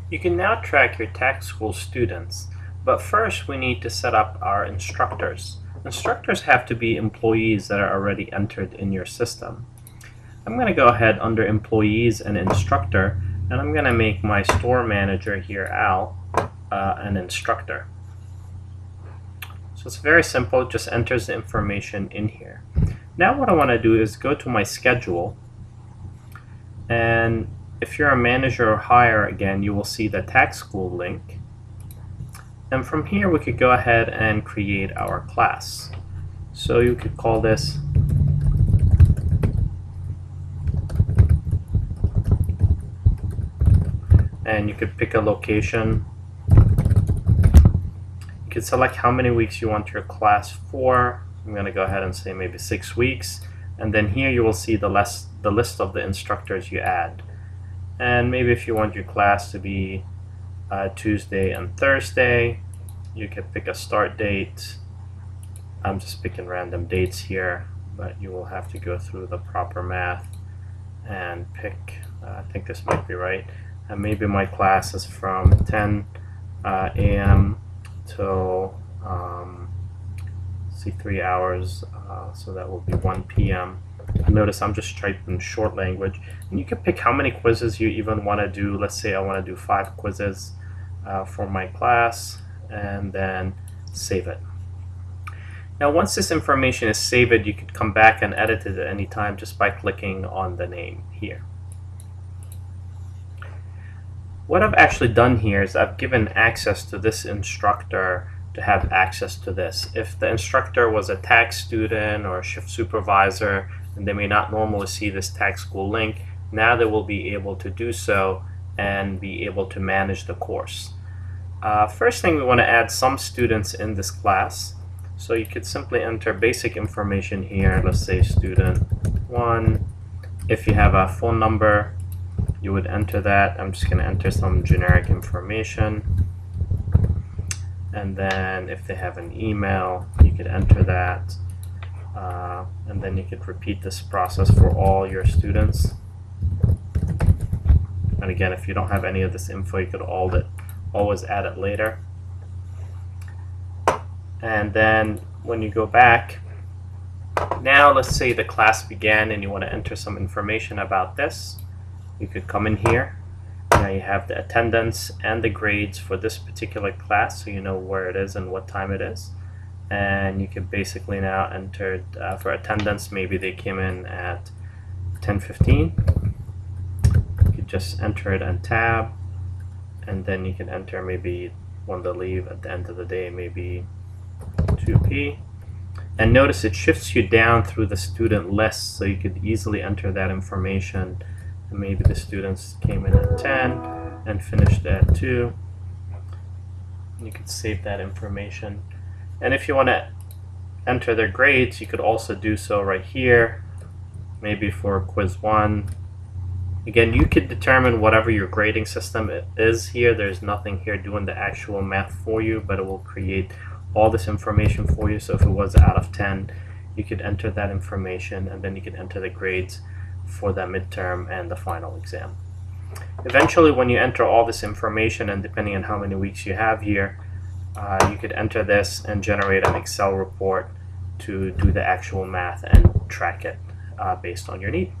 You can now track your tech school students, but first we need to set up our instructors. Instructors have to be employees that are already entered in your system. I'm going to go ahead under employees and instructor, and I'm going to make my store manager here, Al, an instructor. So it's very simple, it just enters the information in here. Now what I want to do is go to my schedule, and if you're a manager or hire, again, you will see the tech school link. And from here we could go ahead and create our class. So you could call this and you could pick a location. You could select how many weeks you want your class for. I'm going to go ahead and say maybe 6 weeks, and then here you will see the list of the instructors you add. And maybe if you want your class to be Tuesday and Thursday, you can pick a start date. I'm just picking random dates here, but you will have to go through the proper math and pick, I think this might be right, and maybe my class is from 10 a.m. till 3 hours, so that will be 1 p.m. Notice I'm just typing short language, and you can pick how many quizzes you even want to do. Let's say I want to do 5 quizzes for my class, and then save it. Now once this information is saved, you can come back and edit it at any time just by clicking on the name here. What I've actually done here is I've given access to this instructor to have access to this. If the instructor was a tech student or a shift supervisor and they may not normally see this tech school link, now they will be able to do so and be able to manage the course. First thing, we want to add some students in this class. So you could simply enter basic information here. Let's say student 1. If you have a phone number, you would enter that. I'm just going to enter some generic information. And then if they have an email, you could enter that. And then you could repeat this process for all your students. And again, if you don't have any of this info, you could always add it later. And then when you go back, now let's say the class began and you want to enter some information about this. You could come in here. Now you have the attendance and the grades for this particular class, so you know where it is and what time it is. And you can basically now enter for attendance, maybe they came in at 10:15. You could just enter it and tab, and then you can enter maybe when they leave at the end of the day, maybe 2p. And notice it shifts you down through the student list, so you could easily enter that information. And maybe the students came in at 10 and finished at 2. You could save that information. And if you want to enter their grades, you could also do so right here, maybe for quiz 1. Again, you could determine whatever your grading system is here. There's nothing here doing the actual math for you, but it will create all this information for you. So if it was out of 10, you could enter that information, and then you could enter the grades for the midterm and the final exam. Eventually, when you enter all this information, and depending on how many weeks you have here, you could enter this and generate an Excel report to do the actual math and track it based on your need.